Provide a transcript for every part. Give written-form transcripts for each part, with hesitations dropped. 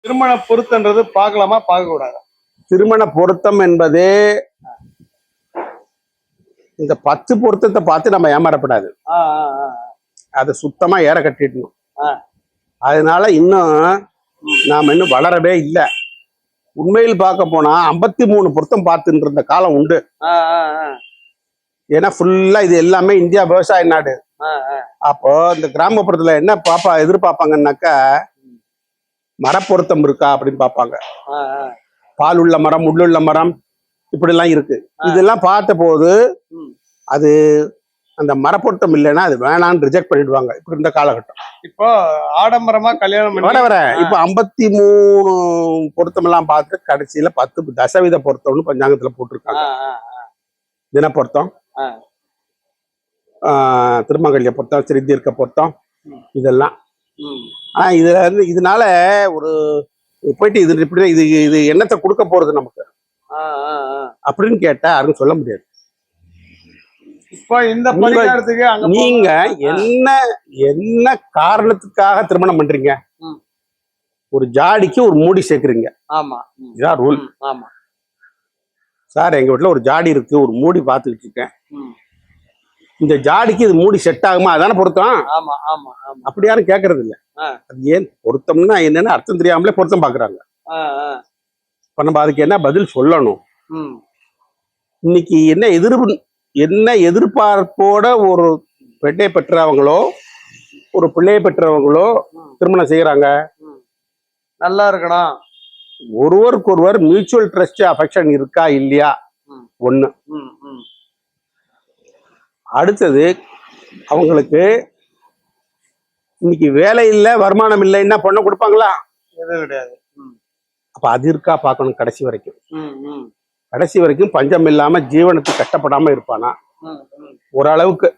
திருமண பொருத்தன்றது பார்க்கலாமா பார்க்க கூடாதா? திருமண பொருத்தம் என்பது இந்த 10 பொருத்தத்தை பார்த்து நம்ம ஏமாறப்படாது. அதை சுத்தமா ஏற கட்டிடணும். அதனால இன்னும் நாம இன்னும் வளரவே இல்லை. உண்மையில் பார்க்க போனா 53 பொருத்தம் பார்த்துட்டு இருந்த காலம் உண்டு. ஏன்னா ஃபுல்லா இது எல்லாமே இந்தியா விவசாய நாடு. அப்போ இந்த கிராமப்புறத்துல என்ன எதிர்பார்ப்பாங்கன்னாக்கா மரப்பொருத்தம் இருக்கா அப்படின்னு பார்ப்பாங்க. பால் உள்ள மரம், முள்ளுள்ள மரம், இப்படி எல்லாம் இருக்கு. இதெல்லாம் பார்த்த போது அது அந்த மரப்பொருத்தம் இல்லைன்னா அது வேணான்னு ரிஜெக்ட் பண்ணிடுவாங்க. இப்படி இருந்த காலகட்டம். இப்போ ஆடம்பரமா கல்யாணம் வர இப்ப 53 பொருத்தம் எல்லாம் பார்த்து கடைசியில 10 தசவித பொருத்தம்னு பஞ்சாங்கத்துல போட்டிருக்காங்க. தின பொருத்தம், திருமங்கல்ய பொருத்தம், சிறுதீர்க்க பொருத்தம், இதெல்லாம். ஆனா இதுல இருந்து இதனால ஒரு போயிட்டு இது இப்படி இது என்னத்தை கொடுக்க போறது நமக்கு அப்படின்னு கேட்டா யாரும் சொல்ல முடியாது. இப்ப இந்த பரிகாரத்துக்கு நீங்க என்ன காரணத்துக்காக திருமணம் பண்றீங்க? ஒரு ஜாடிக்கு ஒரு மூடி சேர்க்குறீங்க. இதான் ரூல். சார் எங்க வீட்டுல ஒரு ஜாடி இருக்கு, ஒரு மூடி பார்த்துக்கிட்டு இருக்கேன். இந்த ஜாடிக்கு இது மூடி செட் ஆகுமா? அதான பொருத்தம். அப்படி யாரும் கேட்கறது இல்ல. அது ஏன் பொருத்தம்னா என்னன்னு அர்த்தம் தெரியாமலே பொருத்தம் பாக்குறாங்க. இப்ப நம்ம அதுக்கு என்ன பதில் சொல்லணும்? இன்னைக்கு என்ன எதிர்பார்ப்போட ஒரு பெண்ணை பெற்றவங்களோ ஒரு பிள்ளையை பெற்றவங்களோ திருமணம் செய்யறாங்க? நல்லா இருக்கணும். ஒருவருக்கொருவர் மியூச்சுவல் ட்ரஸ்ட் அஃபெக்ஷன் இருக்கா இல்லையா? ஒண்ணு. அடுத்தது அவங்களுக்கு இன்னைக்கு வேலை இல்லை, வருமானம் இல்லைன்னா பொண்ணை கொடுப்பாங்களா? எதுவும் கிடையாது. அப்ப அது இருக்கா பார்க்கணும். கடைசி வரைக்கும் பஞ்சம் இல்லாம ஜீவனத்துக்கு கஷ்டப்படாம இருப்பானா? ஓரளவுக்கு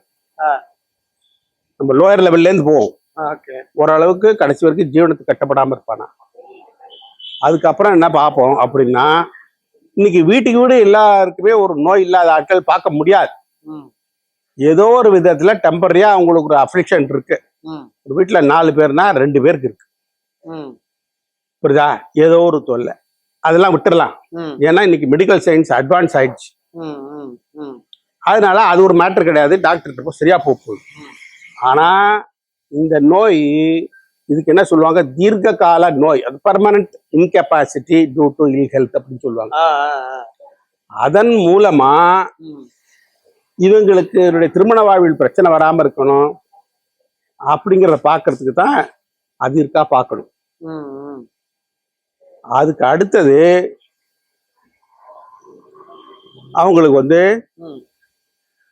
நம்ம லோயர் லெவல்ல இருந்து போவோம். ஓரளவுக்கு கடைசி வரைக்கும் ஜீவனத்துக்கு கஷ்டப்படாம இருப்பானா? அதுக்கப்புறம் என்ன பார்ப்போம் அப்படின்னா, இன்னைக்கு வீட்டுக்கு வீடு எல்லாருக்குமே ஒரு நோய் இல்லாத ஆட்கள் பார்க்க முடியாது. ஏதோ ஒரு விதத்துல டெம்பரரியா அவங்களுக்கு ஒரு அஃப்ளிக்ஷன் இருக்கு. ஒரு வீட்டுல 4 பேர்னா 2 பேருக்கு இருக்கு. புரியுதா? ஏதோ ஒரு தொல்லை. அதெல்லாம் விட்டுறலாம். ஏன்னா இன்னைக்கு மெடிக்கல் சயின்ஸ் அட்வான்ஸ் ஆயிடுச்சு. அதனால அது ஒரு மேட்டர் கிடையாது. டாக்டர் சரியா போகுது. ஆனா இந்த நோய், இதுக்கு என்ன சொல்லுவாங்க? தீர்க்க கால நோய். அது permanent incapacity due to ill health அப்படின்னு சொல்லுவாங்க. அதன் மூலமா இவங்களுக்கு திருமண வாழ்வில் பிரச்சனை வராம இருக்கணும் அப்படிங்கிறத பாக்குறதுக்கு தான் அது இருக்கா பார்க்கணும். அதுக்கு அடுத்தது அவங்களுக்கு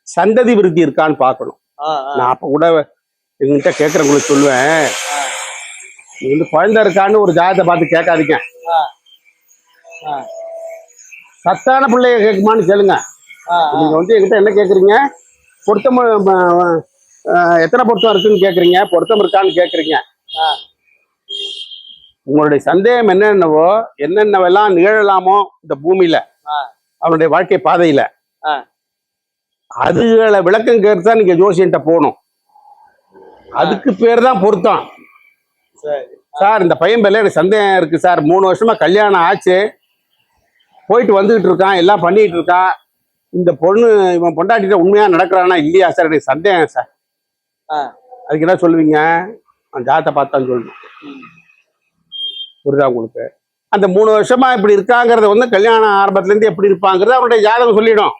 சந்ததி விருத்தி இருக்கான்னு பார்க்கணும். நான் அப்ப கூட எங்கிட்ட கேட்கறவங்களுக்கு சொல்லுவேன், நீங்க குழந்தை இருக்கான்னு ஒரு ஜாதகத்தை பார்த்து கேட்காதீங்க. சத்தான பிள்ளைய கேட்குமான்னு கேளுங்க. நீங்க என்கிட்ட என்ன கேட்குறீங்க? பொருத்தம் எத்தனை பொருத்தம் இருக்குன்னு கேட்குறீங்க, பொருத்தம் இருக்கான்னு கேட்குறீங்க. உங்களுடைய சந்தேகம் என்னென்னவெல்லாம் நிகழலாமோ இந்த பூமியில, அவனுடைய வாழ்க்கை பாதையில, அதுகளை விளக்கம் கேட்டுதான் நீங்க ஜோசியன்ட்ட போகணும். அதுக்கு பேர் தான் பொருத்தம். சார் இந்த பையன் பேர்ல எனக்கு சந்தேகம் இருக்கு சார், 3 வருஷமா கல்யாணம் ஆச்சு, போயிட்டு வந்துகிட்டு இருக்கான், எல்லாம் பண்ணிட்டு இருக்கான், இந்த பொண்ணு இவன் பொண்டாட்டிட்ட உண்மையா நடக்கிறானா இல்லையா சார், எனக்கு சந்தேகம் சார். அதுக்கு என்ன சொல்லுவீங்க? ஜாதகத்தை பார்த்தான்னு சொல்லணும். புரியுதா உங்களுக்கு? அந்த 3 வருஷமா இப்படி இருக்காங்கிறத கல்யாணம் ஆரம்பத்துல இருந்து எப்படி இருப்பாங்கிறது அவனுடைய ஜாதகம் சொல்லிடும்.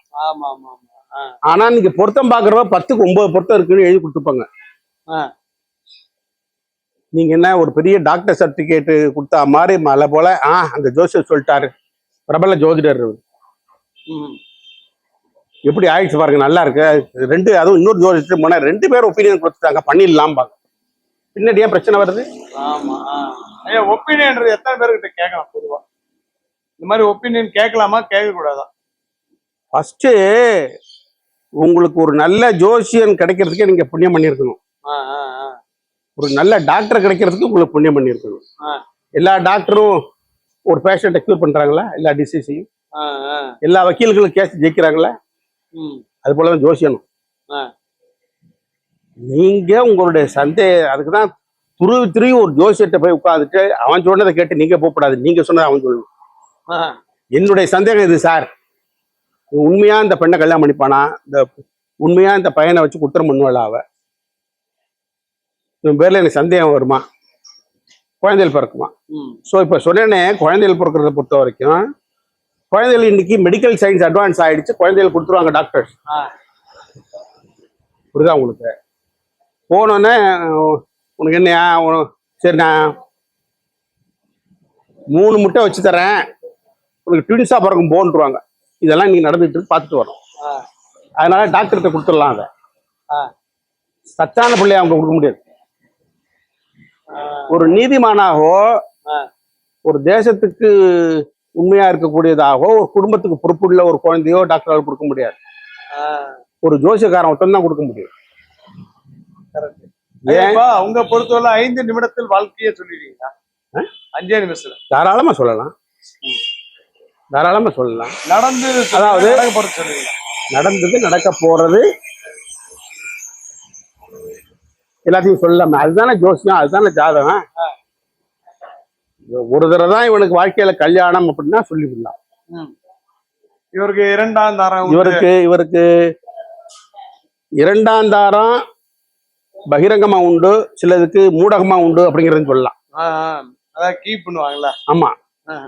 ஆனா நீங்க பொருத்தம் பாக்குறவ 10க்கு 9 பொருத்தம் இருக்குன்னு எழுதி கொடுத்துப்பாங்க. நீங்க என்ன ஒரு பெரிய டாக்டர் சர்டிபிகேட் கொடுத்தா மாதிரி மலை போல அந்த ஜோசியர் சொல்லிட்டாரு, பிரபல ஜோதிடர், எப்படி ஆயிடுச்சு பாருங்க, நல்லா இருக்கு. அதுவும் இன்னொரு ஜோதிடர் போனா 2 பேர் ஒப்பீனியன் கொடுத்துட்டாங்க, பண்ணிடலாம் பாங்க. பின்னாடி ஏன் பிரச்சனை வருது? ஒப்பீனியன் எத்தனை பேர்கிட்ட கேட்கலாம்? பொதுவா இந்த மாதிரி ஒப்பீனியன் கேட்கலாமா கேட்க கூடாதா? ஃபர்ஸ்ட் உங்களுக்கு ஒரு நல்ல ஜோசியன் கிடைக்கிறதுக்கே நீங்க புண்ணியம் பண்ணிருக்கணும். ஒரு நல்ல டாக்டர் கிடைக்கிறதுக்கு உங்களுக்கு புண்ணியம் பண்ணிருக்கணும். எல்லா டாக்டரும் ஒரு பேஷண்ட்டை கியூர் பண்றாங்களா? எல்லா டிசீஸையும் எல்லா வக்கீல்களும் கேஸ் ஜெயிக்கிறாங்களா? அது போலதான் ஜோசியனும். நீங்க உங்களுடைய அதுக்குதான் துருவி துருவி ஒரு ஜோசியத்தை போய் உட்காந்துட்டு அவன் சொன்னதை கேட்டு நீங்க போகக்கூடாது, நீங்க சொன்னதை அவன் சொல்லணும். என்னுடைய சந்தேகம் இது சார், உண்மையா இந்த பெண்ணை கல்யாணம் பண்ணிப்பானா, இந்த உண்மையா இந்த பையனை வச்சு குற்றம் பண்ணுவாளா அவ, இவன் பேர்ல எனக்கு சந்தேகம் வருமா, குழந்தைகள் பிறக்குமா. ஸோ இப்போ சொன்னேனே, குழந்தைகள் பிறக்கிறத பொறுத்த வரைக்கும் குழந்தைகள் இன்னைக்கு மெடிக்கல் சயின்ஸ் அட்வான்ஸ் ஆயிடுச்சு, குழந்தைகள் கொடுத்துருவாங்க டாக்டர்ஸ். புரியுதா உங்களுக்கு? போனோன்னே உனக்கு என்னையா, சரி நான் 3 முட்டை வச்சு தரேன், உனக்கு ட்வின்ஸா பிறக்கும் போன்றுவாங்க. இதெல்லாம் நீங்க நடந்துட்டு பார்த்துட்டு வரோம். அதனால டாக்டர்கிட்ட கொடுத்துடலாம். அதை சத்தான பிள்ளைய அவங்க கொடுக்க முடியாது. ஒரு நீதிமானாகவோ, ஒரு தேசத்துக்கு உண்மையா இருக்கக்கூடியதாகவோ, ஒரு குடும்பத்துக்கு பொறுப்புள்ள ஒரு குழந்தையோ டாக்டரால் கொடுக்க முடியாது. ஒரு ஜோசியக்காரன் ஒருத்தன் தான் கொடுக்க முடியும். உங்க பொறுத்தவரை 5 நிமிடத்தில் வாழ்க்கையை சொல்லிடுவீங்களா? 5 நிமிஷத்துல தாராளமா சொல்லலாம், தாராளமா சொல்லலாம். அதாவது நடந்தது, நடக்க போறது எல்லாத்தையும் சொல்லலாமே. அதுதானே ஜோசியம், அதுதானே ஜாதகம். ஒரு தடவை தான் இவனுக்கு வாழ்க்கையில கல்யாணம் அப்படின்னா சொல்லிவிடலாம். இவருக்கு 2ஆம் தாரம், இவருக்கு 2ஆம் தாரம் பகிரங்கமா உண்டு, சிலதுக்கு மூடகமா உண்டு அப்படிங்கறது சொல்லலாம். அதான் கீப் பண்ணுவாங்கல்ல. ஆமா,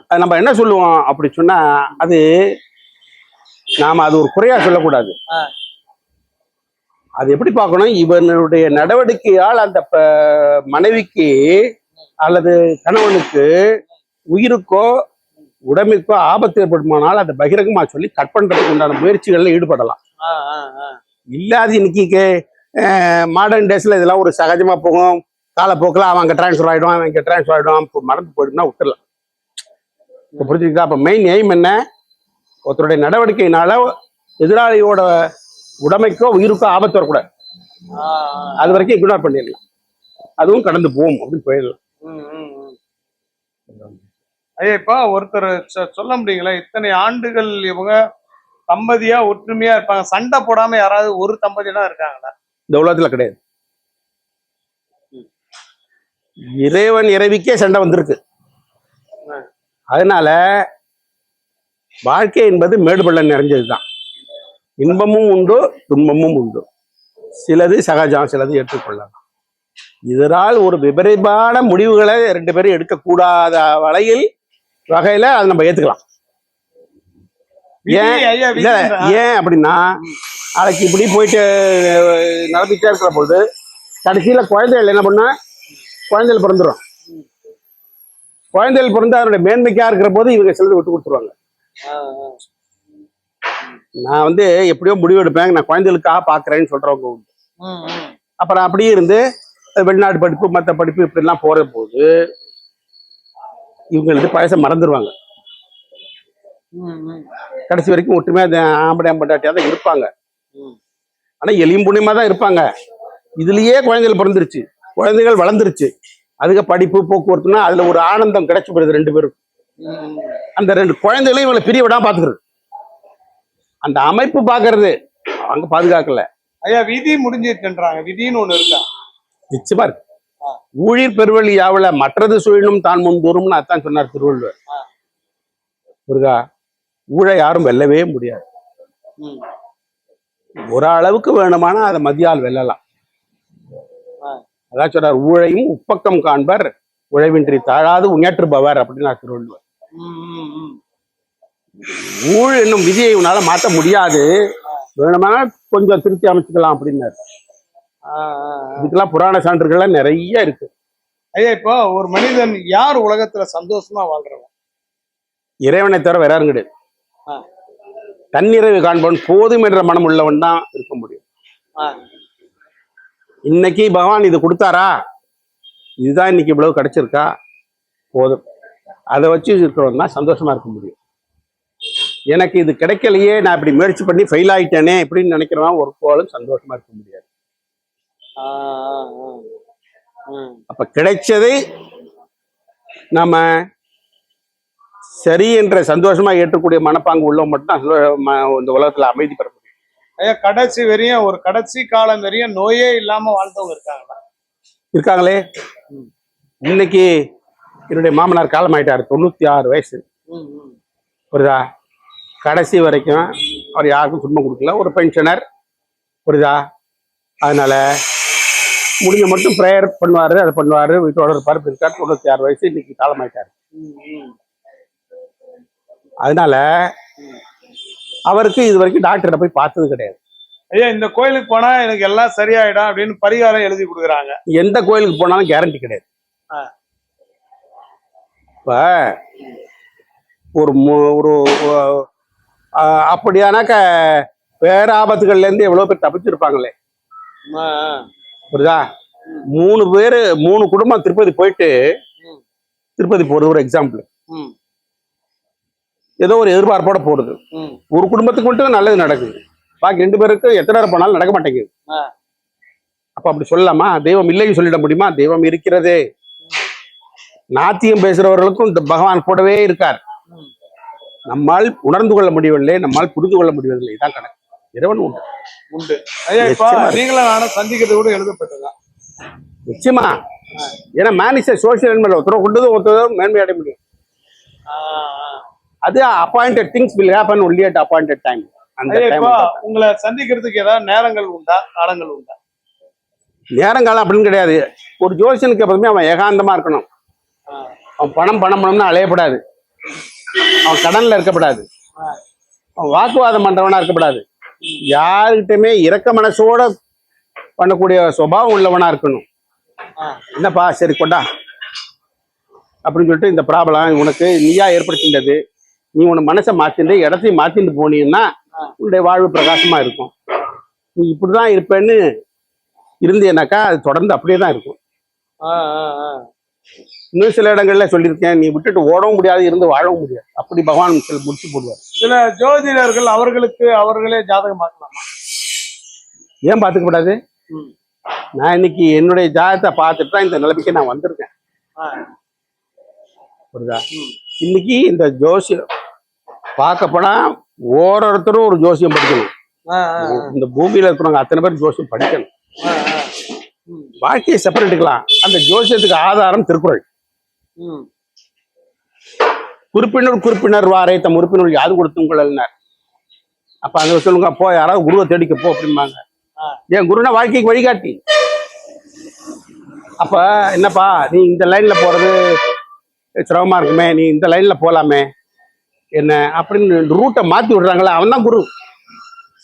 அது நம்ம என்ன சொல்லுவோம் அப்படி சொன்னா, அது நாம அது ஒரு குறையா சொல்லக்கூடாது. அது எப்படி பார்க்கணும், இவனுடைய நடவடிக்கையால் அந்த மனைவிக்கு அல்லது கணவனுக்கு உயிருக்கோ உடமைக்கோ ஆபத்து ஏற்படுமானால் அதை பகிரங்கமா சொல்லி கட் பண்றதுக்கு உண்டான முயற்சிகள்ல ஈடுபடலாம். இல்லாது இன்னைக்கு மாடர்ன் டேஸ்ல இதெல்லாம் ஒரு சகஜமா போகும். காலப்போக்கில் அவன் அங்கே டிரான்ஸ்ஃபர் ஆகிடும், அவன் இங்கே டிரான்ஸ்ஃபர் ஆகிடும், இப்போ மறந்து போயிடும்னா விட்டுடலாம். இப்போ புரிஞ்சுக்கிட்டா? அப்போ மெயின் எய்ம் என்ன, ஒருத்தருடைய நடவடிக்கையினால எதிராளியோட உடைமைக்கோ உயிருக்கோ ஆபத்து வரக்கூடாது. அது வரைக்கும் இக்னோர் பண்ணிடலாம், அதுவும் கடந்து போகும் அப்படின்னு போயிடலாம். ஐயா, இப்போ ஒருத்தர் சொல்ல முடியுங்களா, இத்தனை ஆண்டுகள் இவங்க தம்பதியா ஒற்றுமையா இருப்பாங்க, சண்டை போடாம யாராவது ஒரு தம்பதியா இருக்காங்களா? இந்த உலகத்துல கிடையாது. இறைவன் இறைவிக்கே சண்டை வந்திருக்கு. அதனால வாழ்க்கை என்பது மேடு பள்ளம் நிறைஞ்சதுதான். இன்பமும் உண்டு, துன்பமும் உண்டு. சிலது சகஜம், சிலது ஏற்றுக்கொள்ளலாம். இதனால் ஒரு விபரீதமான முடிவுகளை 2 பேரும் எடுக்கக்கூடாத வகையில அதை நம்ம ஏத்துக்கலாம். ஏன் அப்படின்னா, நாளைக்கு இப்படி போயிட்டு நடந்துட்டே இருக்கிற பொழுது கடைசியில குழந்தைகள் என்ன பண்ணா, குழந்தைகள் பிறந்துடும். குழந்தைகள் பிறந்து அதனுடைய மேன்மைக்கா இருக்கிற போது இவங்க சிலது விட்டு கொடுத்துருவாங்க. நான் எப்படியோ முடிவு எடுப்பேன், நான் குழந்தைகளுக்காக பாக்குறேன்னு சொல்றவங்க உண்டு. அப்புறம் அப்படியே இருந்து வெளிநாட்டு படிப்பு மற்ற படிப்பு இப்படி எல்லாம் போற போது இவங்களுக்கு பழச மறந்துடுவாங்க. கடைசி வரைக்கும் ஒற்றுமையா ஆம்படை ஆம்பட்டாட்டியா தான் இருப்பாங்க. ஆனா எளியும் புண்ணியமா தான் இருப்பாங்க. இதுலயே குழந்தைகள் பிறந்துருச்சு, குழந்தைகள் வளர்ந்துருச்சு, அதுக்கு படிப்பு போக்குவரத்துனா அதுல ஒரு ஆனந்தம் கிடைச்சு போயிருது 2 பேரும். அந்த 2 குழந்தைகளையும் இவங்களை பிரிய விடாம பாத்துக்கிறது, அந்த அமைப்பு பாக்குறது அவங்க பாதுகாக்கல. ஐயா, விதி முடிஞ்சிருக்குன்றாங்க, விதின்னு ஒண்ணு இருக்கா? நிச்சயமா இருக்கு. ஊழியர் பெருவழி யாவல மற்றது சுழினும் தான் முன்தூரும்னு அதான் சொன்னார் திருவள்ளுவர். முருகா, ஊழ யாரும் வெல்லவே முடியாது. ஒரு அளவுக்கு வேணுமானா அதை மதியால் வெல்லலாம். அதான் சொல்றார், ஊழையும் உப்பக்கம் காண்பர் உழைவின்றி தாழாது உயற்றுபவர் அப்படின்னு திருவள்ளுவர். ஊழ் என்னும் விதியை உன்னால மாற்ற முடியாது, வேணுமானா கொஞ்சம் திருத்தி அமைச்சுக்கலாம் அப்படின்னாரு. இதுக்கெல்லாம் புராண சான்றுகள்லாம் நிறைய இருக்கு. ஐயா, இப்போ ஒரு மனிதன் யார் உலகத்துல சந்தோஷமா வாழ்றவன்? இறைவனை தவிர வேற யாரும் கிடையாது. தன்னிறைவு காண்பவன் போதும் என்ற மனம் உள்ளவன் தான் இருக்க முடியும். இன்னைக்கு பகவான் இது கொடுத்தாரா, இதுதான் இன்னைக்கு இவ்வளவு கிடைச்சிருக்கா, போதும், அதை வச்சு இருக்கிறவன் தான் சந்தோஷமா இருக்க முடியும். எனக்கு இது கிடைக்கலையே, நான் இப்படி முயற்சி பண்ணி ஃபெயில் ஆயிட்டேனே இப்படின்னு நினைக்கிறவன் ஒரு போலும் சந்தோஷமா இருக்க முடியாது. அப்ப கிடைச்சதை நம்ம சரி என்ற சந்தோஷமா ஏற்றக்கூடிய மனப்பாங்கு உள்ளவங்க மட்டும்தான் இந்த உலகத்துல அமைதி பெற முடியும். ஐயா, கடைசி வரையும் ஒரு கடைசி காலம் வரையும் நோயே இல்லாம வாழ்ந்தவங்க இருக்காங்களா? இருக்காங்களே. இன்னைக்கு என்னுடைய மாமனார் காலமாயிட்டாரு, 96 வயசு. புரியுதா? கடைசி வரைக்கும் அவர் யாருக்கும் துன்பம் கொடுக்கல, ஒரு பென்ஷனர். புரியுதா? அதனால முடிஞ்ச மட்டும் ப்ரேயர் பண்ணுவாரு, அதை பண்ணுவாரு, வீட்டோட இருப்பாரு. இருக்காரு, 96 வயசு, இன்னைக்கு காலமாயிட்டாரு. அதனால அவருக்கு இது வரைக்கும் டாக்டரை போய் பார்த்தது கிடையாது. ஐயா, இந்த கோயிலுக்கு போனா எனக்கு எல்லாம் சரியாயிடும் அப்படின்னு பரிகாரம் எழுதி கொடுக்குறாங்க. எந்த கோயிலுக்கு போனாலும் கேரண்டி கிடையாது. இப்ப ஒரு ஒரு அப்படியானாக்க வேற ஆபத்துகள்ல இருந்து எவ்வளவு பேர் தப்பிச்சிருப்பாங்களே. புரியுதா? 3 குடும்பம் திருப்பதி போயிட்டு, திருப்பதி போறது ஒரு எக்ஸாம்பிள், ஏதோ ஒரு எதிர்பார்ப்போட போறது. ஒரு குடும்பத்துக்கு மட்டும் நல்லது நடக்குது, பாக்கி 2 பேருக்கு எத்தனை நேரம் போனாலும் நடக்க மாட்டேங்குது. அப்ப அப்படி சொல்லலாமா? தெய்வம் இல்லைன்னு சொல்லிட முடியுமா? தெய்வம் இருக்கிறதே. நாத்தியம் பேசுறவர்களுக்கும் இந்த பகவான் கூடவே இருக்கார். நம்மால் உணர்ந்து கொள்ள முடியவில்லை, நம்மால் புரிந்து கொள்ள முடியவில்லை. இதான் கணக்கு. இறைவன் உண்டு உண்டு. ஐயா, இப்ப நீங்களும் நானும் சந்திக்கிறது கூட எழுதப்பட்டதுதான். நிச்சயமா. ஏன்னா மேன் இஸ் சோசியல் அனிமல். ஒருத்தர கொண்டது ஒருத்தர் மேன்மை அடைய முடியும். அது appointed things will happen only at appointed time. அந்த டைம் உங்களை சந்திக்கிறதுக்கு ஏதாவது நேரங்கள் உண்டா, காலங்கள் உண்டா? நேரங்காலம் அப்படின்னு கிடையாது. ஒரு ஜோசியனுக்கு எப்பவுமே அவன் ஏகாந்தமா இருக்கணும். அவன் பணம்னு அலையப்படாது. அவன் கடன்ல இருக்கப்படாது. அவன் வாக்குவாதம் பண்றவனா இருக்கப்படாது. யாருக்கிட்டயுமே இரக்க மனசோட பண்ணக்கூடிய சுபாவம் உள்ளவனா இருக்கணும். என்னப்பா, சரி கொண்டா அப்படின்னு சொல்லிட்டு, இந்த ப்ராப்ளம் உனக்கு நீயா ஏற்படுத்தின்றது, நீ உன் மனசை மாத்திட்டு இடத்தையும் மாத்திட்டு போனீங்கன்னா உன்னுடைய வாழ்வு பிரகாசமா இருக்கும். நீ இப்படிதான் இருப்பேன்னு இருந்தேனாக்கா அது தொடர்ந்து அப்படியே தான் இருக்கும். இன்னும் சில இடங்கள்ல சொல்லியிருக்கேன், நீ விட்டுட்டு ஓடவும் முடியாது, இருந்து வாழவும் முடியாது. அப்படி பகவான் முடிச்சு போடுவார். சில ஜோதிடர்கள் அவர்களுக்கு அவர்களே ஜாதகம் பார்க்கலாமா? ஏன் பார்த்துக்கப்படாது? நான் இன்னைக்கு என்னுடைய ஜாதகத்தை பார்த்துட்டு தான் இந்த நிலைமைக்கு நான் வந்திருக்கேன். புரியுதா? இன்னைக்கு இந்த ஜோசியம் பார்க்க போனா ஒருத்தரும் ஒரு ஜோசியம் படிக்கணும். இந்த பூமியில இருக்கிறவங்க அத்தனை பேர் ஜோசியம் படிக்கணும். வாழ்க்கையை செப்பரேட்டுக்கலாம். அந்த ஜோசியத்துக்கு ஆதாரம் திருக்குறள். குறிப்பினர் வாரை தம் உறுப்பினர் யாது கொடுத்துங்கள்னார். அப்ப அந்த சொல்லுங்க, போ யாராவது குருவை தேடிக்க போ அப்படிம்பாங்க. என் குருனா வாழ்க்கைக்கு வழிகாட்டி. அப்ப என்னப்பா, நீ இந்த லைன்ல போறது சிரமமா இருக்குமே, நீ இந்த லைன்ல போலாமே என்ன அப்படின்னு ரூட்டை மாத்தி விடுறாங்களா, அவன் தான் குரு.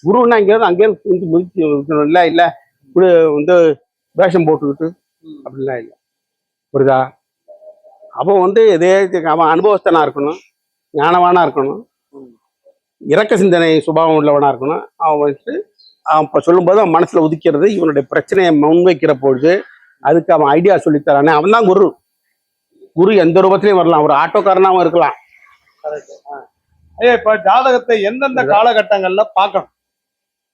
குருன்னா அங்கே இல்ல வந்து வேஷம் போட்டுக்கிட்டு அப்படிலாம் இல்லை. புரியுதா? அவன் எதே அவன் அனுபவஸ்தனா இருக்கணும், ஞானவானா இருக்கணும், இரக்க சிந்தனை சுபாவம் உள்ளவனா இருக்கணும். அவன் அவன் இப்போ சொல்லும்போது அவன் மனசுல உதிக்கிறது, இவனுடைய பிரச்சனையை முன்வைக்கிற பொழுது அதுக்கு அவன் ஐடியா சொல்லித்தரானே, அவன் தான் குரு. குரு எந்த ரூபத்திலையும் வரலாம், ஒரு ஆட்டோக்காரனாவும் இருக்கலாம். ஐயா, இப்ப ஜாதகத்தை எந்தெந்த காலகட்டங்கள்ல பார்க்கணும்?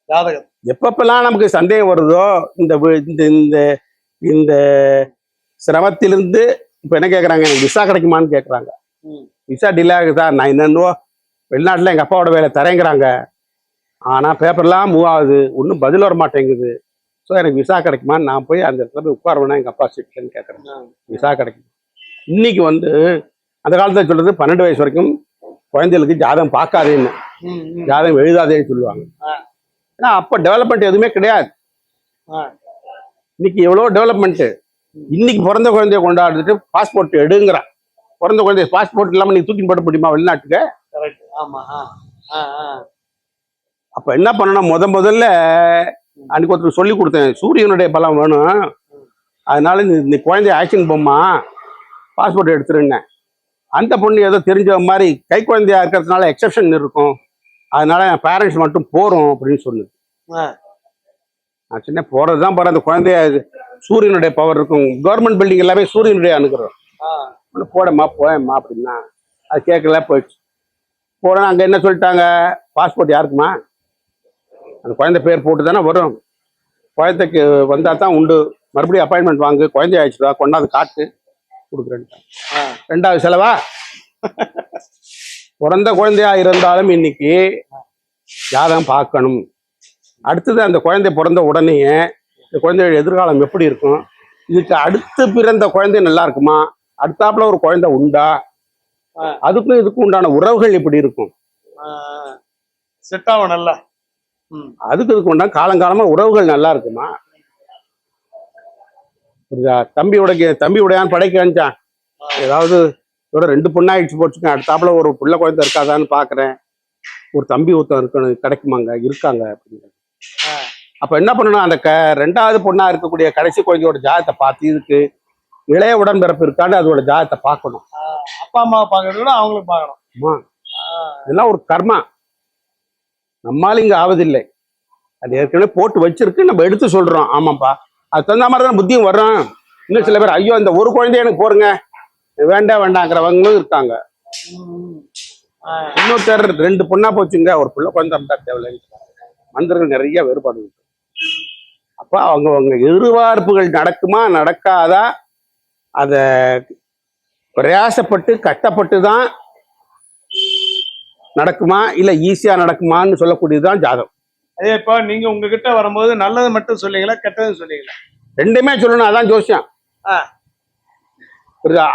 ஜாதகம் எப்பப்பெல்லாம் நமக்கு சந்தேகம் வருதோ, இந்த இந்த இந்த சிரமத்திலிருந்து இப்ப என்ன கேட்கறாங்க, எனக்கு விசா கிடைக்குமான்னு கேட்கறாங்க. விசா டிலே ஆகுதா? நான் என்னன்னோ வெளிநாட்டுல எங்க அப்பாவோட வேலை தரேங்கிறாங்க, ஆனா பேப்பர்லாம் மூவ் ஆகுது, ஒன்றும் பதில் வர மாட்டேங்குது. ஸோ எனக்கு விசா கிடைக்குமான்னு நான் போய் அந்த இடத்துல போய் உட்காருவேன்னா எங்க அப்பா சீட்லன்னு கேட்கறேன். விசா கிடைக்கும். இன்னைக்கு அந்த காலத்துல சொல்றது 12 வயசு வரைக்கும் குழந்தைகளுக்கு ஜாதகம் பார்க்காதேன்னு, ஜாதகம் எழுதாதேன்னு சொல்லுவாங்க. ஏன்னா அப்ப டெவலப்மெண்ட் எதுவுமே கிடையாது. இன்னைக்கு எவ்வளோ டெவலப்மெண்ட். இன்னைக்கு பிறந்த குழந்தைய கொண்டாடுறதுட்டு பாஸ்போர்ட் எடுங்கிறான். பிறந்த குழந்தைய பாஸ்போர்ட் இல்லாம நீ தூக்கி போட முடியுமா வெளிநாட்டுக்கு? அப்ப என்ன பண்ணணும், முதல்ல அன்னைக்கு ஒருத்தர் சொல்லி கொடுத்தேன், சூரியனுடைய பலம் வேணும், அதனால இந்த குழந்தைய ஆக்ஷன் போமா பாஸ்போர்ட் எடுத்துருங்க. அந்த பொண்ணு ஏதோ தெரிஞ்ச மாதிரி கை குழந்தையா இருக்கிறதுனால எக்ஸப்ஷன் இருக்கும், அதனால என் பேரண்ட்ஸ் மட்டும் போறோம் அப்படின்னு சொல்லுது. நான் சின்ன போறதுதான் போறேன். அந்த குழந்தைய சூரியனுடைய பவர் இருக்கும், கவர்மெண்ட் பில்டிங் எல்லாமே சூரியனுடைய அனுக்கிறோம். போடமா போயம்மா அப்படின்னா அது கேட்கல, போயிடுச்சு. போனா அங்க என்ன சொல்லிட்டாங்க, பாஸ்போர்ட் யாருக்குமா, அந்த குழந்தை பேர் போட்டு தானே வரும், குழந்தைக்கு வந்தா தான் உண்டு, மறுபடியும் அப்பாயின்மெண்ட் வாங்கு, குழந்தை ஆயிடுச்சுடா கொண்டாந்து காட்டு கொடுக்குறேன். 2வது செலவா? பிறந்த குழந்தையா இருந்தாலும் இன்னைக்கு ஜாதகம் பார்க்கணும். அடுத்தது அந்த குழந்தை பிறந்த உடனே இந்த குழந்தையோட எதிர்காலம் எப்படி இருக்கும், இதுக்கு அடுத்து பிறந்த குழந்தை நல்லா இருக்குமா, அடுத்தாப்புல ஒரு குழந்தை உண்டா, அதுக்கும் இதுக்கும் உண்டான உறவுகள் எப்படி இருக்கும், செட் ஆகும் நல்லா. அதுக்கு இதுக்கு உண்டான காலங்காலமா உறவுகள் நல்லா இருக்குமா. புரியுதா? தம்பி உடையான் படைக்க அனுப்பிச்சான், ஏதாவது இதோட 2 பொண்ணாயிடுச்சு போச்சுங்க, அடுத்தாப்புல ஒரு புள்ள குழந்தை இருக்காதான்னு பாக்குறேன், ஒரு தம்பி ஒருத்தன் இருக்கணும் கிடைக்குமாங்க, இருக்காங்க அப்படிங்கிறது. அப்ப என்ன பண்ணணும், அந்த 2வது பொண்ணா இருக்கக்கூடிய கடைசி குழந்தையோட ஜாதகத்தை பார்த்து இதுக்கு இளைய உடன்பிறப்பு இருக்கான்னு அதோட ஜாதகத்தை பார்க்கணும். அப்பா அம்மாவை பார்க்கறத விட அவங்களுக்கு பார்க்கணும். இதெல்லாம் ஒரு கர்மா, நம்மால இங்க ஆவதில்லை, அது ஏற்கனவே போட்டு வச்சிருக்கு, நம்ம எடுத்து சொல்றோம். ஆமாப்பா, அது தகுந்த மாதிரி தான் புத்தியும் வர்றோம். இன்னும் சில பேர் ஐயோ இந்த ஒரு குழந்தைய எனக்கு போருங்க, வேண்டாங்கிறவங்களும் இருக்காங்க. இன்னொருத்தர் 2 பொண்ணா போச்சுங்க, ஒரு புள்ள குழந்தை இருந்தா தேவையில்லைன்னு மந்திரங்கள் நிறைய வேறுபாடு இருக்கு. அப்ப அவங்க எதிர்பார்ப்புகள் நடக்குமா நடக்காதா, அத பிரயாசப்பட்டு கஷ்டப்பட்டு தான் நடக்குமா இல்ல ஈஸியா நடக்குமான்னு சொல்லக்கூடியதுதான் ஜாதகம். அதே இப்போ நீங்க உங்ககிட்ட வரும்போது நல்லது மட்டும் சொல்லிங்களா கெட்டதும் சொல்லிங்களா? 2மே சொல்லணும், அதான் ஜோசியம்.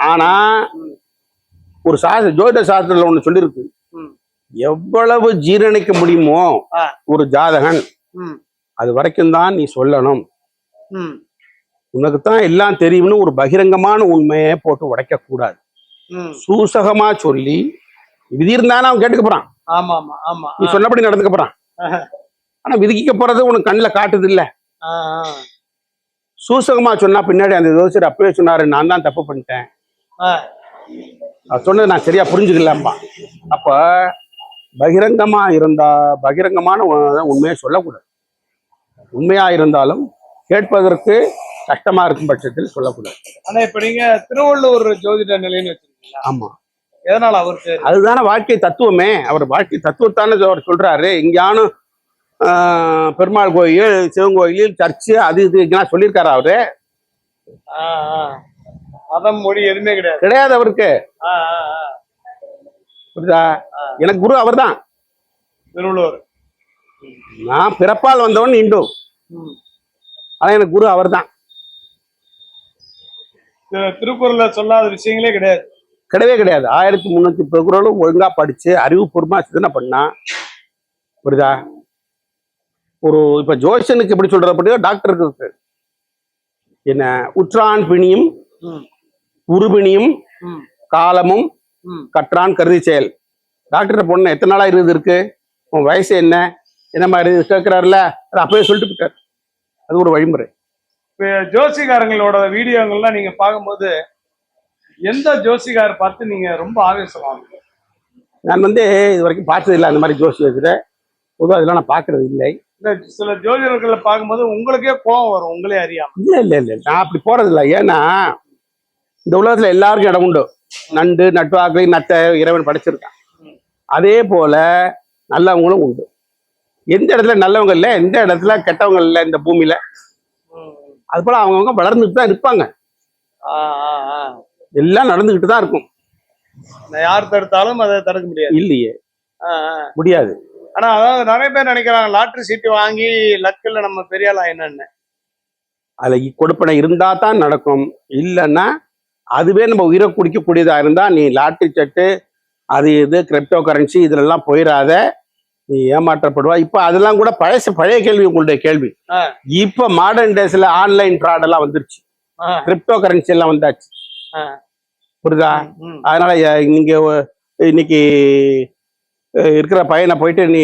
ஆனா ஒரு ஜோதிட சாஸ்திரத்துல ஒண்ணு சொல்லிருக்கு, எவ்வளவு ஜீரணிக்க முடியுமோ ஒரு ஜாதகன் அது வரைக்கும் தான் நீ சொல்லணும். உனக்குத்தான் எல்லாம் தெரியும்னு ஒரு பகிரங்கமான உண்மையை போட்டு உடைக்க கூடாது. சூசகமா சொல்லி விதி இருந்தானே அவன் கேட்டுக்க போறான், நீ சொன்னபடி நடந்துக்க போறான். ஆனா விதிக்க போறது உனக்கு கண்ணில் காட்டுது இல்ல. சூசகமா சொன்னா பின்னாடி அந்த ஜோசியர் அப்பவே சொன்னாரு நான் தான் தப்பு பண்ணிட்டேன், சொன்னது நான் சரியா புரிஞ்சுக்கலப்பா. அப்ப பகிரங்கமான உண்மையை சொல்லக்கூடாது. உண்மையா இருந்தாலும் கேட்பதற்கு கஷ்டமா இருக்கும் பட்சத்தில் சொல்லக்கூடாது. ஆனா இப்ப நீங்க திருவள்ளுவர் ஜோதிட நிலைன்னு வச்சிருக்கீங்க. ஆமா, எதனால அவருக்கு அதுதானே வாழ்க்கை தத்துவமே. அவர் வாழ்க்கை தத்துவத்தானே அவர் சொல்றாரு. எங்கேயானும் பெருமாள் கோயில், சிவன் கோயில், சர்ச்சு அது இது சொல்லியிருக்காரு அவரு. மதம் மொழி எதுவுமே கிடையாது அவருக்கு. புரியுதா? எனக்கு குரு அவர் தான், திருவள்ளுவர். நான் பிறப்பால் வந்தவன் இந்து, ஆனா எனக்கு குரு அவர் தான். திருக்குறள்ல சொல்லாத விஷயங்களே கிடையவே கிடையாது. 1330 குறளும் ஒழுங்கா படிச்சு அறிவுபூர்வமா சிந்தனை பண்ணா. புரியுதா? இப்ப ஜோசியனுக்கு எப்படி சொல்றப்படியோ டாக்டருக்கு இருக்கு. என்ன உற்றான் பிணியும் உருபிணியும் காலமும் கற்றான் கருதி செயல். டாக்டர் பொண்ணு எத்தனை நாளா இருக்கு, உன் வயசு என்ன மாதிரி கேட்கிறாருல, அது அப்பவே சொல்லிட்டு போட்டார். அது ஒரு வழிமுறை. இப்ப ஜோசிகாரங்களோட வீடியோங்கள்லாம் நீங்க பார்க்கும்போது எந்த ஜோசிகார் பார்த்து நீங்க ரொம்ப ஆவேசமாகும்? நான் இது வரைக்கும் பார்த்தது இல்லை அந்த மாதிரி ஜோசியத்தை. பொதுவாக அதெல்லாம் நான் பார்க்கறது இல்லை. சில ஜோதிடர்களை பார்க்கும்போது உங்களுக்கே கோபம் வரும், உங்களே அறியாம. இல்ல நான் அப்படி போறது இல்லை. ஏன்னா இந்த உலகத்துல எல்லாருக்கும் இடம் உண்டு. நண்டு நட்டுவாக்கை நத்தை இறைவன் படைச்சிருக்கான். அதே போல நல்லவங்களும் உண்டு. எந்த இடத்துல நல்லவங்க இல்லை, எந்த இடத்துல கெட்டவங்க இல்லை இந்த பூமியில. அது போல அவங்கவுங்க வளர்ந்துட்டு தான் இருப்பாங்க. எல்லாம் நடந்துகிட்டு தான் இருக்கும். யார் தடுத்தாலும் அதை தடுக்க முடியாது. இல்லையே, முடியாது. ஆனா அதாவது நிறைய பேர் நினைக்கிறாங்க லாட்டரி சீட்டு வாங்கி லக்கில் நம்ம பெரியாளா என்னன்னு. அதுல கொடுப்பனை இருந்தா தான் நடக்கும். இல்லைன்னா அதுவே நம்ம உயிரை குடிக்கக்கூடியதா இருந்தா நீ லாட்டரி சட்டு அது இது கிரிப்டோ கரன்சி இதுலெல்லாம் போயிடாத, நீ ஏமாற்றப்படுவா. இப்ப அதெல்லாம் கூட பழைய கேள்வி, உங்களுடைய கேள்வி. இப்ப மாடர்ன் டேஸ்ல ஆன்லைன் ஃப்ராட் எல்லாம் வந்துருச்சு, கிரிப்டோ கரன்சி எல்லாம் வந்தாச்சு. புரியுதா? அதனால நீங்க இன்னைக்கு இருக்கிற பையனை போயிட்டு நீ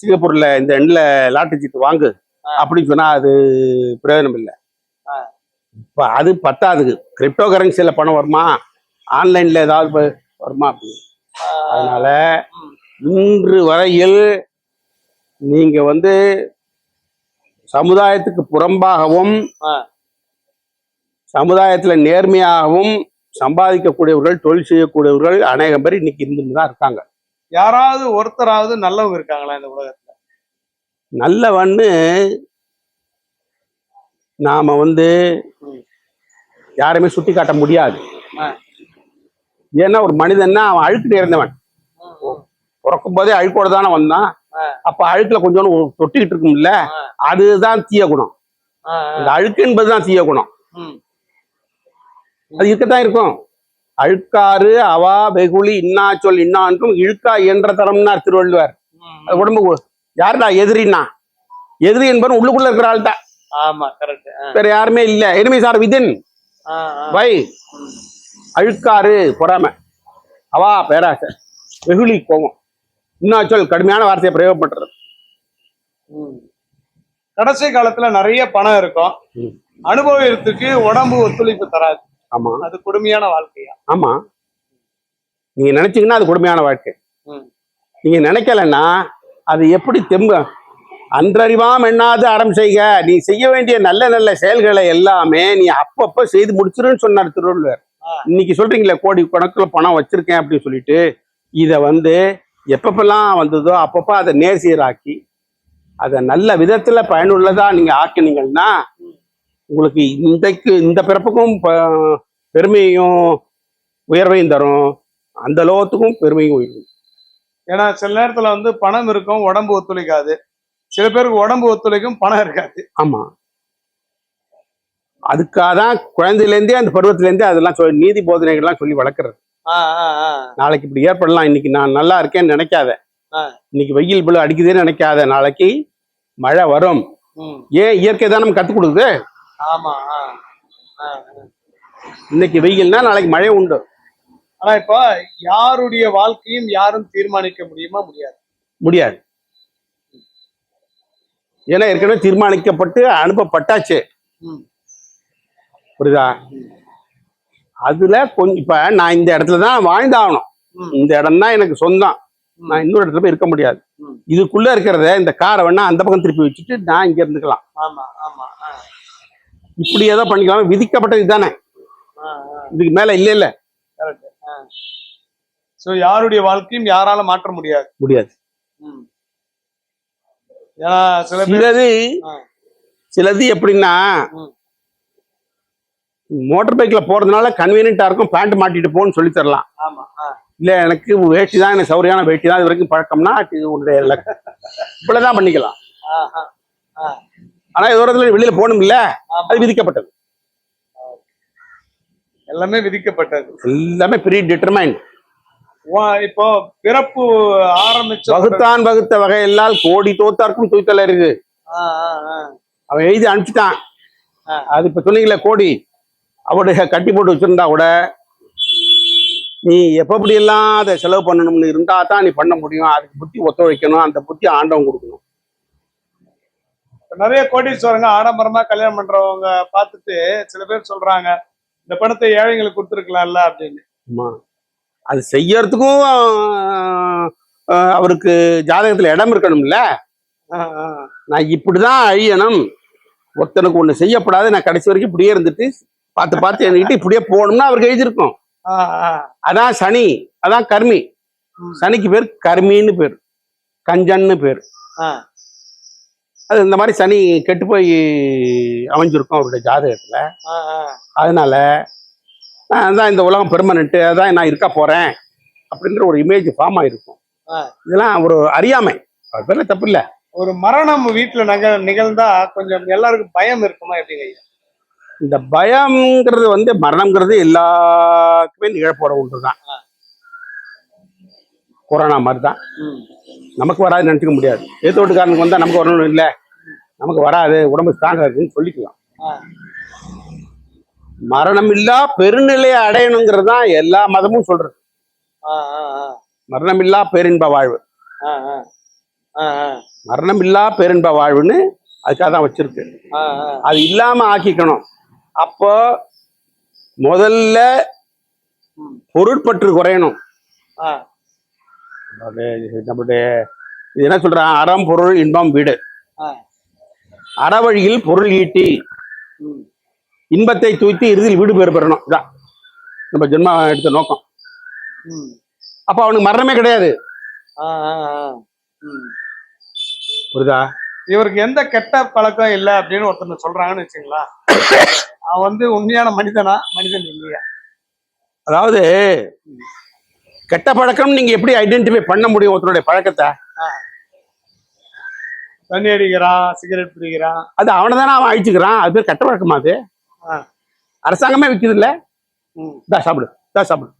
சிங்கப்பூர்ல இந்த எண்ணில் லாட்டரி சீட்டு வாங்கு அப்படின்னு சொன்னா அது பிரயோஜனம் இல்லை. இப்ப அது பத்தாதுக்கு கிரிப்டோ கரன்சியில பணம் வருமா, ஆன்லைன்ல ஏதாவது வருமா அப்படின்னு. அதனால இன்று வரையில் நீங்க சமுதாயத்துக்கு புறம்பாகவும் சமுதாயத்துல நேர்மையாகவும் சம்பாதிக்கக்கூடியவர்கள், தொழில் செய்யக்கூடியவர்கள் அநேகம் பேர் இன்னைக்கு இருந்துதான் இருக்காங்க. யாராவது ஒருத்தராவது நல்லவங்க இருக்காங்களா இந்த உலகத்துல? நல்லவன்னு நாம யாருமே சுட்டி காட்ட முடியாது. ஏன்னா ஒரு மனிதன்னா அவன் அழுக்கு நேர்ந்தவன். பிறக்கும் போதே அழுக்கோட தானே வந்தான். அப்ப அழுக்குல கொஞ்சோண்டு தொட்டிக்கிட்டு இருக்கும்ல, அதுதான் தீய குணம். அந்த அழுக்கு என்பதுதான் தீய குணம். அது இருக்கத்தான் இருக்கும். அழுக்காறு அவா வெகுளி இன்னா சொல் இன்னான்றும் இழுக்கா என்ற தரம்னார் திருவள்ளுவர். அது உடம்பு யாருடா எதிரின்னா, எதிரி என்பவன் உள்ளுக்குள்ள இருக்கிற ஆள் தான். ஆமா, கரெக்ட். வேற யாருமே இல்ல. Enemies R within. வை அழுக்காறு பொறாமை, அவா பேராசை, வெகுளி கோபம், இன்னா சொல் கடுமையான வார்த்தையை பிரயோகப்படுறது. கடைசி காலத்துல நிறைய பணம் இருக்கும், அனுபவத்துக்கு உடம்பு ஒத்துழைப்பு தராது. ஆமா, அது கொடுமையான வாழ்க்கையா? ஆமா, நீங்க நினைச்சீங்கன்னா அது கொடுமையான வாழ்க்கை. நீங்க நினைக்கலன்னா அது எப்படி தெம்பு? அன்றறிவாம் எண்ணாது அறம் செய்க. நீ செய்ய வேண்டிய நல்ல நல்ல செயல்களை எல்லாமே நீ அப்பப்ப செய்து முடிச்சிருன்னு சொன்னார் திருவள்ளுவர். இன்னைக்கு சொல்றீங்களே கோடி கணக்குல பணம் வச்சிருக்கேன் அப்படின்னு சொல்லிட்டு, இத எப்பப்பெல்லாம் வந்ததோ அப்பப்ப அதை நேர்சீராக்கி அதை நல்ல விதத்துல பயனுள்ளதா நீங்க ஆக்கினீங்கன்னா உங்களுக்கு இந்த பிறப்புக்கும் பெருமையும் உயர்வையும் தரும், அந்த லோகத்துக்கும் பெருமையும் உயர்வும். ஏன்னா சில நேரத்துல பணம் இருக்கும், உடம்பு ஒத்துழைக்காது. சில பேருக்கு உடம்பு ஒத்துழைக்கும், பணம் இருக்காது. ஆமா, அதுக்காக தான் குழந்தையிலேருந்தே அந்த பருவத்திலேருந்தே அதெல்லாம் நீதி போதனைகள்லாம் சொல்லி வளர்க்கறது. நாளைக்கு இப்படி ஏற்படலாம், இன்னைக்கு நான் நல்லா இருக்கேன்னு நினைக்காத, இன்னைக்கு வெயில் புள்ள அடிக்குதுன்னு நினைக்காத, நாளைக்கு மழை வரும். ஏன் இயற்கை தான் நம்ம கத்துக் கொடுக்குது. இன்னைக்கு வெயில்னா நாளைக்கு மழை உண்டு. ஆனா இப்ப யாருடைய வாழ்க்கையும் யாரும் தீர்மானிக்க முடியுமா? முடியாது. ஏன்னா ஏற்கனவே தீர்மானிக்கப்பட்டு அனுப்பப்பட்டாச்சு. புரியுதா? அதுல கொஞ்சம் இப்ப நான் இந்த இடத்துலதான் வாழ்ந்தாகணும், இந்த இடம் தான் எனக்கு சொந்தம், நான் இன்னொரு இடத்துல போய் இருக்க முடியாது. இதுக்குள்ள இருக்கிறத இந்த காரை வேணா அந்த பக்கம் திருப்பி வச்சுட்டு நான் இங்க இருந்துக்கலாம். இப்படி ஏதோ பண்ணிக்கலாம், விதிக்கப்பட்டது இதுதானே, இதுக்கு மேல இல்ல. சோ யாருடைய வாழ்க்கையும் யாரால மாற்ற முடியாது. சிலது எப்படின்னா, மோட்டார் பைக்ல போறதுனால கன்வீனியன்டா இருக்கும், பேண்ட் மாட்டிட்டு போன்னு சொல்லி தரலாம். இல்ல எனக்கு வேட்டி தான், எனக்கு சௌரியான வேட்டி தான் இது வரைக்கும் பழக்கம்னா உன்னுடைய இப்படிதான் பண்ணிக்கலாம். ஆனா தூரத்துல வெளியில போகணும் இல்ல, அது விதிக்கப்பட்டது. எல்லாமே விதிக்கப்பட்டது, எல்லாமே ப்ரீ டிட்டர்மைன்ட். இப்போ பிறப்பு ஆரம்பிச்ச வகுத்தான் வகுத்த வகையெல்லாம் கோடி தோத்தாருக்கும் தூய்த்தல இருக்கு. அவன் எழுதி அனுப்பிச்சுட்டான். அது இப்ப சொன்னீங்களே கோடி, அவருடைய கட்டி போட்டு வச்சிருந்தா கூட நீ எப்படி எல்லாம் அதை செலவு பண்ணணும்னு இருந்தா தான் நீ பண்ண முடியும். அதுக்கு புத்தி ஒத்துழைக்கணும், அந்த புத்தி ஆண்டவன் கொடுக்கணும். நிறைய கோடீஸ்வரங்க ஆடம்பரமா கல்யாணம் பண்றவங்க பார்த்துட்டு சில பேர் சொல்றாங்க, இந்த பணத்தை ஏழைங்களுக்கு கொடுத்துருக்கலாம்ல அப்படின்னு. அது செய்யறதுக்கும் அவருக்கு ஜாதகத்துல இடம் இருக்கணும்ல. நான் இப்படிதான் அழியணும், ஒருத்தனுக்கு ஒண்ணு செய்யப்படாது, நான் கடைசி வரைக்கும் இப்படியே இருந்துட்டு பார்த்து என்கிட்ட இப்படியே போகணும்னா அவருக்கு எழுதியிருக்கும். அதான் சனி, அதான் கர்மி. சனிக்கு பேர் கர்மின்னு பேர், கஞ்சன்னு பேர். அது இந்த மாதிரி சனி கெட்டு போய் அமைஞ்சிருக்கும் அவருடைய ஜாதகத்துல. அதனால அதான் இந்த உலகம் பெர்மனன்ட், அதான் நான் இருக்க போறேன் அப்படின்ற ஒரு இமேஜ் ஃபார்ம் ஆயிருக்கும். இதெல்லாம் ஒரு அறியாமை, அது பேர்ல தப்பு இல்ல. ஒரு மரணம் வீட்டுல நிகழ்ந்தா கொஞ்சம் எல்லாருக்கும் பயம் இருக்குமா எப்படிங்க? இந்த பயம்ங்கிறது மரணம்ங்கிறது எல்லாருக்குமே நிகழப்போற ஒன்றுதான். கொரோனா மாதிரி தான், நமக்கு வராதுன்னு நினைச்சுக்க முடியாது. ஏத்தோட்டுக்காரனுக்கு வந்தா நமக்கு வரணும் இல்லை, நமக்கு வராது, உடம்பு ஸ்ட்ராங்கா இருக்குன்னு சொல்லிக்கலாம். மரணம் இல்லா பெருநிலையை அடையணுங்கிறது தான் எல்லா மதமும் சொல்றது. மரணம் இல்லா பேரின்ப வாழ்வு, மரணம் இல்லா பேரின்ப வாழ்வுன்னு அதுக்காக தான் வச்சிருக்கு. அது இல்லாம ஆக்கிக்கணும். அப்போ முதல்ல பொருட்பற்று குறையணும். நம்மளுடைய என்ன சொல்றான், அறம் பொருள் இன்பம் வீடு. அறவழியில் பொருள் ஈட்டி இன்பத்தை தூய்த்து இறுதியில் வீடு பேர் பெறணும். இதான் நம்ம ஜென்மா எடுத்த நோக்கம். அப்ப அவனுக்கு மரணமே கிடையாது. புரியுதா? இவருக்கு எந்த கெட்ட பழக்கம் இல்லை அப்படின்னு ஒருத்தர் சொல்றாங்கன்னு வச்சுங்களா, அவன் உண்மையான மனிதனா, மனிதன் இல்லையா? அதாவது கெட்ட பழக்கம் நீங்க எப்படி ஐடென்டிஃபை பண்ண முடியும் ஒருத்தருடைய பழக்கத்தை? தண்ணி அடிக்கிறான், சிகரெட் பிடிக்கிறான். அது அவனை தானே அவன் அழிச்சுக்கிறான். அது பேர் கெட்ட வழக்கமா? அது ஆ. அரசாங்கமே விற்குது இல்ல. ம். தா சாப்பிடு, தா சாப்பிடு.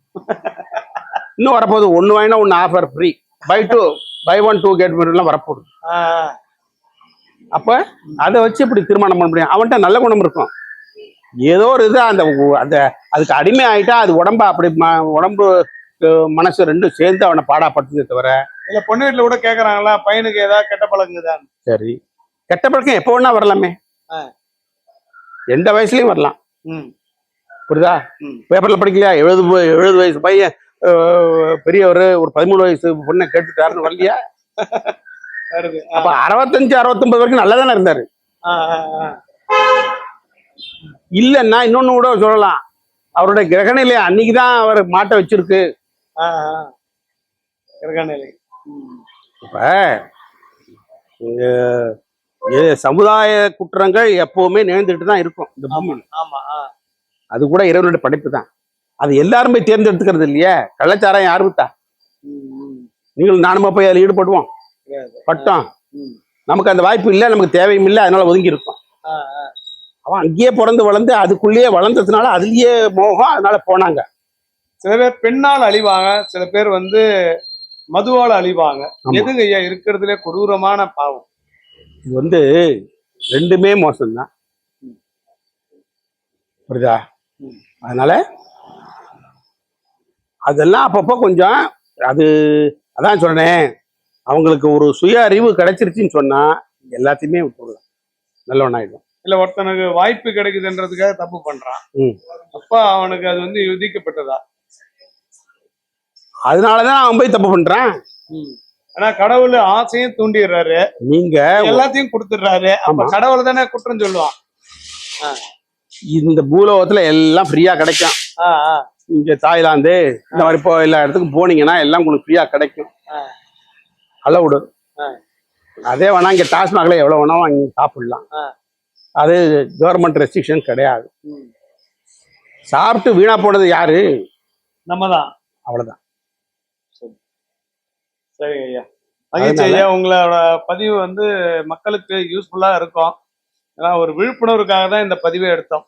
இன்னும் வரப்போகுது. 1 வாங்கினா 1 ஆஃபர் ஃப்ரீ, பை 1 2 get 1 எல்லாம் வரப்போகுது. ஆ, அப்ப அதை வச்சு இப்படி தீர்மானம் பண்ண முடியும். அவன்கிட்ட நல்ல குணம் இருக்கும். ஏதோ ஒரு இது அந்த அதுக்கு அடிமை ஆயிட்டா அது உடம்ப அப்படி உடம்பு மனசு ரெண்டும் சேர்ந்து அவனை பாடாப்படுத்துதே தவிர. இல்ல பொண்ணு வீட்டுல கூட கேக்குறாங்களா பையனுக்கு ஏதாவது கெட்ட பழங்குதான்? சரி, கெட்ட பழக்கம் எப்போ வேணா வரலாமே. ஆ. எந்த வயசுலயும் வரலாம். ம். புரியுதா? ம். பேப்பர்ல படிக்கலையா? 70 வயசு பையன் பெரியவர் ஒரு 13 வயசு பொண்ணை கேட்டுட்டாருன்னு வரலையா? வருது. அப்ப 65 69 வரைக்கும் நல்லதானே இருந்தாரு. ஆ, ஆ, ஆ. இல்லைன்னா இன்னொன்னு கூட சொல்லலாம், அவருடைய கிரகநிலை அன்னைக்குதான் அவர் மாட்ட வச்சிருக்கு. ஆ, ஆ. கிரகநிலை. ம். இப்ப சமுதாய குற்றங்கள் எப்பவுமே நேர்ந்துட்டு தான் இருக்கும் இந்த பூமியில. ஆமா. ஆ. அது கூட இறைவனுடைய படைப்பு தான். அது எல்லாருமே தேர்ந்தெடுத்துக்கிறது இல்லையே. கள்ளச்சாராயம் யாரு விட்டா? ம். நீங்கள் நானுமா போய் அதில் ஈடுபடுவோம்? கிடையாது. பட்டோம். ம். நமக்கு அந்த வாய்ப்பு இல்லை, நமக்கு தேவையும் இல்லை, அதனால ஒதுங்கி இருக்கும். ஆ, ஆ. அவன் அங்கேயே பிறந்து வளர்ந்து அதுக்குள்ளேயே வளர்ந்ததுனால அதுலயே மோகம், அதனால போனாங்க. சில பேர் பெண்ணால் அழிவாங்க, சில பேர் வந்து மதுவால அழிவாங்க. ஆமா. எதுங்க ஐயா இருக்கிறதுலே கொடூரமான பாவம்? இது வந்து ரெண்டுமே மோசம்தான். புரியுதா? ம். அதனால அதெல்லாம் அப்பப்போ கொஞ்சம் அதான் சொன்னேன், அவங்களுக்கு ஒரு சுய அறிவு கிடைச்சிருச்சுன்னு சொன்னா எல்லாத்தையுமே விட்டுடலாம், நல்லவனாயிடும். இல்ல ஒருத்தனுக்கு வாய்ப்பு கிடைக்குதுன்றதுக்காக தப்பு பண்றான். ம். அப்ப அவனுக்கு அது வந்து விதிக்கப்பட்டதா? அதனாலதான் அவன் போய் தப்பு பண்றான். ஆனா கடவுள் ஆசையும் தூண்டிடுறாரு, நீங்க எல்லாத்தையும் கொடுத்துடுறாரு. அப்ப ஆமா. கடவுள் தானே குற்றம் சொல்லுவான். இந்த பூலோகத்துல எல்லாம் ஃப்ரீயா கிடைக்கும். ஆ, ஆ. இங்க தாய்லாந்து இந்த மாதிரி எல்லா இடத்துக்கும் போனீங்கன்னா எல்லாம் உங்களுக்கு ஃப்ரீயா கிடைக்கும். அலவுடு. அதே வேணா இங்க டாஸ்மாக்ல எவ்வளவு வேணா வாங்கி சாப்பிடலாம். அது கவர்மெண்ட் ரெஸ்ட்ரிக்ஷன் கிடையாது. சாப்பிட்டு வீணா போனது யாரு? நம்ம தான். அவ்வளவுதான். சரி ஐயா, மகிழ்ச்சி ஐயா. உங்களோட பதிவு வந்து மக்களுக்கு யூஸ்ஃபுல்லா இருக்கும். ஏன்னா ஒரு விழிப்புணர்வுக்காக தான் இந்த பதிவை எடுத்தோம்.